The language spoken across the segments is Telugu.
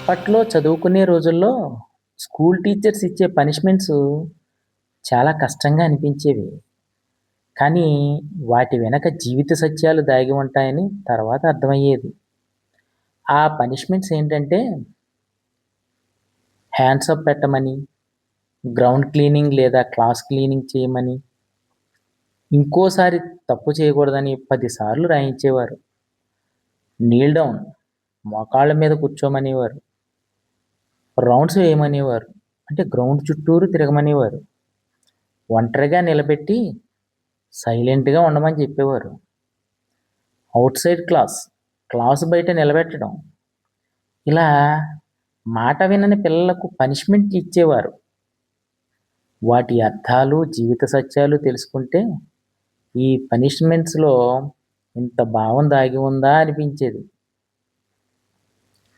అప్పట్లో చదువుకునే రోజుల్లో స్కూల్ టీచర్స్ ఇచ్చే పనిష్మెంట్స్ చాలా కష్టంగా అనిపించేవి. కానీ వాటి వెనక జీవిత సత్యాలు దాగి ఉంటాయని తర్వాత అర్థమయ్యేది. ఆ పనిష్మెంట్స్ ఏంటంటే హ్యాండ్స్ అప్ పెట్టమని, గ్రౌండ్ క్లీనింగ్ లేదా క్లాస్ క్లీనింగ్ చేయమని, ఇంకోసారి తప్పు చేయకూడదని 10 సార్లు రాయించేవారు. నీల్ డౌన్ మోకాళ్ళ మీద కూర్చోమనేవారు. రౌండ్స్ వేయమనేవారు. అంటే గ్రౌండ్ చుట్టూరు తిరగమనేవారు. ఒంటరిగా నిలబెట్టి సైలెంట్‌గా ఉండమని చెప్పేవారు. ఔట్‌సైడ్ క్లాస్ బయట నిలబెట్టడం. ఇలా మాట వినని పిల్లలకు పనిష్మెంట్లు ఇచ్చేవారు. వాటి అర్థాలు, జీవిత సత్యాలు తెలుసుకుంటే ఈ పనిష్మెంట్స్‌లో ఇంత భావం దాగి ఉందా అనిపించేది.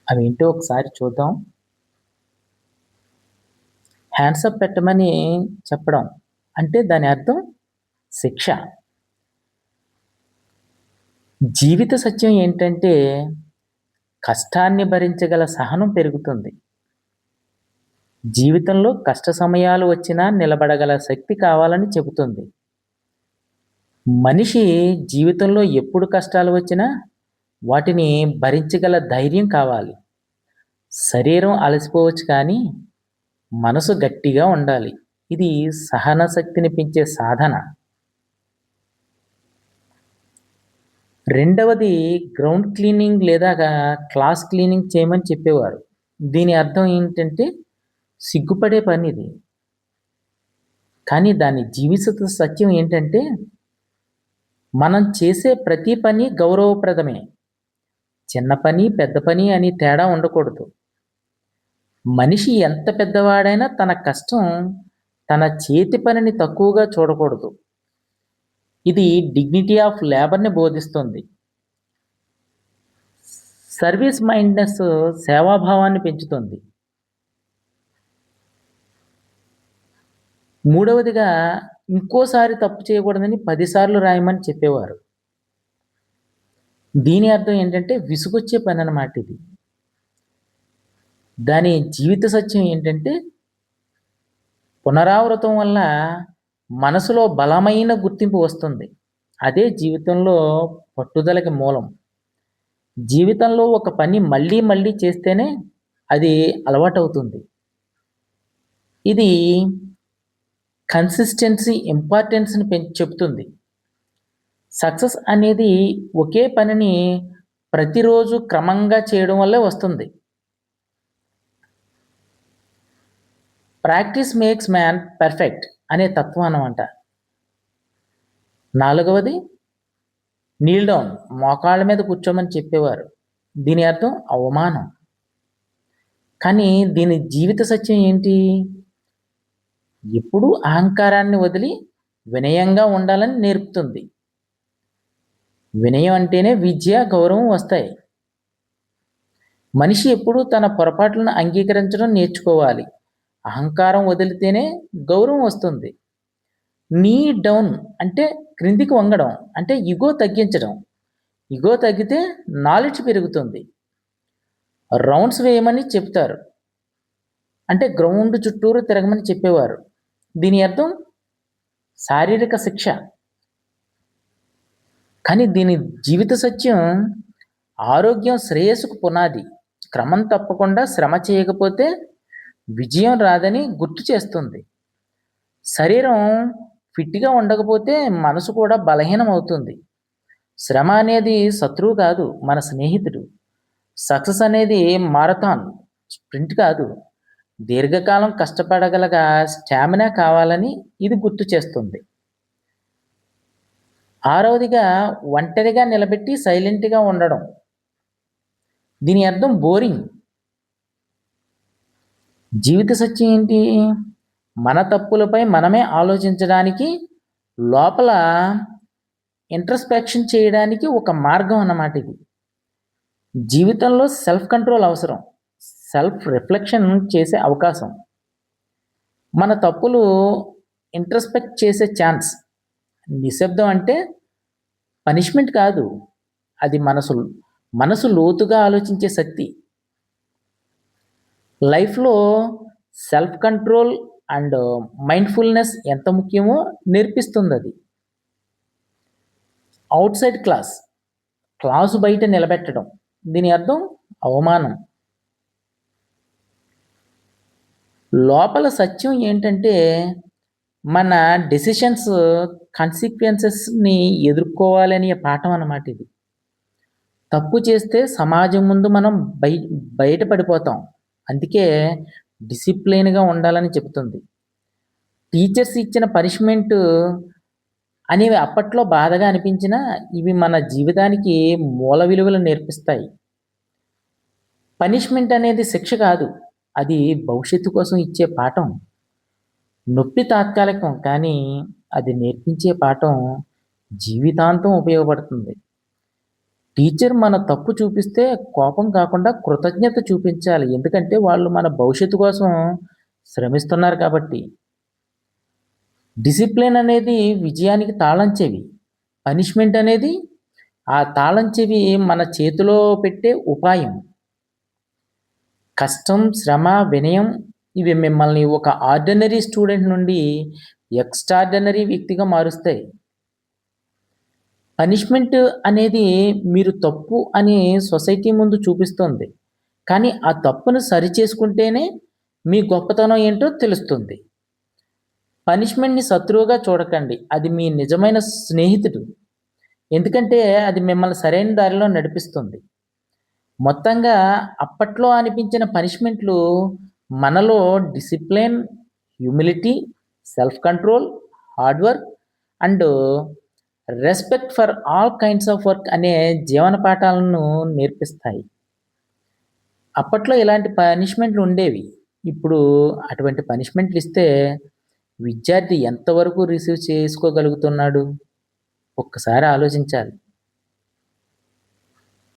అవేంటో ఒకసారి చూద్దాం. హ్యాండ్స్ అప్ పెట్టమని చెప్పడం. అంటే దాని అర్థం శిక్ష. జీవిత సత్యం ఏంటంటే కష్టాన్ని భరించగల సహనం పెరుగుతుంది. జీవితంలో కష్ట సమయాలు వచ్చినా నిలబడగల శక్తి కావాలని చెబుతుంది. మనిషి జీవితంలో ఎప్పుడు కష్టాలు వచ్చినా వాటిని భరించగల ధైర్యం కావాలి. శరీరం అలసిపోవచ్చు కానీ మనసు గట్టిగా ఉండాలి. ఇది సహన శక్తిని పెంచే సాధన. రెండవది గ్రౌండ్ క్లీనింగ్ లేదా క్లాస్ క్లీనింగ్ చేయమని చెప్పేవారు. దీని అర్థం ఏంటంటే సిగ్గుపడే పని ఇది. కానీ దాని జీవిత సత్యం ఏంటంటే మనం చేసే ప్రతి పని గౌరవప్రదమే. చిన్న పని, పెద్ద పని అని తేడా ఉండకూడదు. మనిషి ఎంత పెద్దవాడైనా తన కష్టం, తన చేతి పనిని తక్కువగా చూడకూడదు. ఇది డిగ్నిటీ ఆఫ్ లేబర్‌ని బోధిస్తుంది. సర్వీస్ మైండ్‌నెస్ సేవాభావాన్ని పెంచుతుంది. మూడవదిగా ఇంకోసారి తప్పు చేయకూడదని 10 సార్లు రాయమని చెప్పేవారు. దీని అర్థం ఏంటంటే విసుగొచ్చే పనన్నమాట ఇది. దాని జీవిత సత్యం ఏంటంటే పునరావృతం వల్ల మనసులో బలమైన గుర్తింపు వస్తుంది. అదే జీవితంలో పట్టుదలకి మూలం. జీవితంలో ఒక పని మళ్ళీ మళ్ళీ చేస్తేనే అది అలవాటవుతుంది. ఇది కన్సిస్టెన్సీ ఇంపార్టెన్స్‌ని చెప్తుంది. సక్సెస్ అనేది ఒకే పనిని ప్రతిరోజు క్రమంగా చేయడం వల్లే వస్తుంది. ప్రాక్టీస్ మేక్స్ మ్యాన్ పర్ఫెక్ట్ అనే తత్వం అన్నమాట. నాలుగవది నీల్ డౌన్ మోకాళ్ళ మీద కూర్చోమని చెప్పేవారు. దీని అర్థం అవమానం. కానీ దీని జీవిత సత్యం ఏంటి? ఎప్పుడూ అహంకారాన్ని వదిలి వినయంగా ఉండాలని నేర్పుతుంది. వినయం అంటేనే విద్య, గౌరవం వస్తాయి. మనిషి ఎప్పుడూ తన పొరపాట్లను అంగీకరించడం నేర్చుకోవాలి. అహంకారం వదిలితేనే గౌరవం వస్తుంది. నీ డౌన్ అంటే క్రిందికి వంగడం, అంటే ఇగో తగ్గించడం. ఇగో తగ్గితే నాలెడ్జ్ పెరుగుతుంది. రౌండ్స్ వేయమని చెప్తారు. అంటే గ్రౌండ్ చుట్టూరు తిరగమని చెప్పేవారు. దీని అర్థం శారీరక శిక్ష. కానీ దీని జీవిత సత్యం ఆరోగ్యం శ్రేయస్సుకు పునాది. క్రమం తప్పకుండా శ్రమ చేయకపోతే విజయం రాదని గుర్తు చేస్తుంది. శరీరం ఫిట్‌గా ఉండకపోతే మనసు కూడా బలహీనం అవుతుంది. శ్రమ అనేది శత్రువు కాదు, మన స్నేహితుడు. సక్సెస్ అనేది మారథాన్, స్ప్రింట్ కాదు. దీర్ఘకాలం కష్టపడగల స్టామినా కావాలని ఇది గుర్తు చేస్తుంది. ఆరవదిగా ఒంటరిగా నిలబెట్టి సైలెంట్‌గా ఉండడం. దీని అర్థం బోరింగ్. జీవిత సత్యం ఏంటి? మన తప్పులపై మనమే ఆలోచించడానికి, లోపల ఇంట్రస్పెక్షన్ చేయడానికి ఒక మార్గం అన్నమాట ఇది. జీవితంలో సెల్ఫ్ కంట్రోల్ అవసరం. సెల్ఫ్ రిఫ్లెక్షన్ చేసే అవకాశం. మన తప్పులు ఇంట్రస్పెక్ట్ చేసే ఛాన్స్. నిశ్శబ్దం అంటే పనిష్మెంట్ కాదు. అది మనసు లోతుగా ఆలోచించే శక్తి. లైఫ్‌లో సెల్ఫ్ కంట్రోల్ అండ్ మైండ్‌ఫుల్‌నెస్ ఎంత ముఖ్యమో నేర్పిస్తుందది. ఔట్‌సైడ్ క్లాసు బయట నిలబెట్టడం. దీని అర్థం అవమానం. లోపల సత్యం ఏంటంటే, మన డెసిషన్స్ కాన్సిక్వెన్సెస్‌ని ఎదుర్కోవాలనే పాఠం అన్నమాట ఇది. తప్పు చేస్తే సమాజం ముందు మనం బయ బయట పడిపోతాం. అందుకే డిసిప్లిన్‌గా ఉండాలని చెప్తుంది. టీచర్స్ ఇచ్చిన పనిష్మెంట్ అనేవి అప్పట్లో బాధగా అనిపించినా, ఇవి మన జీవితానికి మూల విలువలు నేర్పిస్తాయి. పనిష్మెంట్ అనేది శిక్ష కాదు. అది భవిష్యత్తు కోసం ఇచ్చే పాఠం. నొప్పి తాత్కాలికం, కానీ అది నేర్పించే పాఠం జీవితాంతం ఉపయోగపడుతుంది. టీచర్ మన తప్పు చూపిస్తే కోపం కాకుండా కృతజ్ఞత చూపించాలి. ఎందుకంటే వాళ్ళు మన భవిష్యత్తు కోసం శ్రమిస్తున్నారు కాబట్టి. డిసిప్లిన్ అనేది విజయానికి తాళం చెవి. పనిష్మెంట్ అనేది ఆ తాళం చెవి మన చేతిలో పెట్టే ఉపాయం. కష్టం, శ్రమ, వినయం ఇవి మిమ్మల్ని ఒక ఆర్డినరీ స్టూడెంట్ నుండి ఎక్స్ట్రార్డినరీ వ్యక్తిగా మారుస్తాయి. పనిష్మెంట్ అనేది మీరు తప్పు అని సొసైటీ ముందు చూపిస్తుంది. కానీ ఆ తప్పును సరిచేసుకుంటేనే మీ గొప్పతనం ఏంటో తెలుస్తుంది. పనిష్మెంట్‌ని శత్రువుగా చూడకండి. అది మీ నిజమైన స్నేహితుడు. ఎందుకంటే అది మిమ్మల్ని సరైన దారిలో నడిపిస్తుంది. మొత్తంగా అప్పట్లో అనిపించిన పనిష్మెంట్‌లు మనలో discipline, humility, self control, hard work and respect for all kinds of work అనే జీవన పాఠాలను నేర్పిస్తాయి. అప్పట్లో ఇలాంటి పనిష్మెంట్‌లు ఉండేవి. ఇప్పుడు అటువంటి పనిష్మెంట్‌లు ఇస్తే విద్యార్థి ఎంతవరకు రిసీవ్ చేసుకోగలుగుతున్నాడు? ఒక్కసారి ఆలోచించాలి.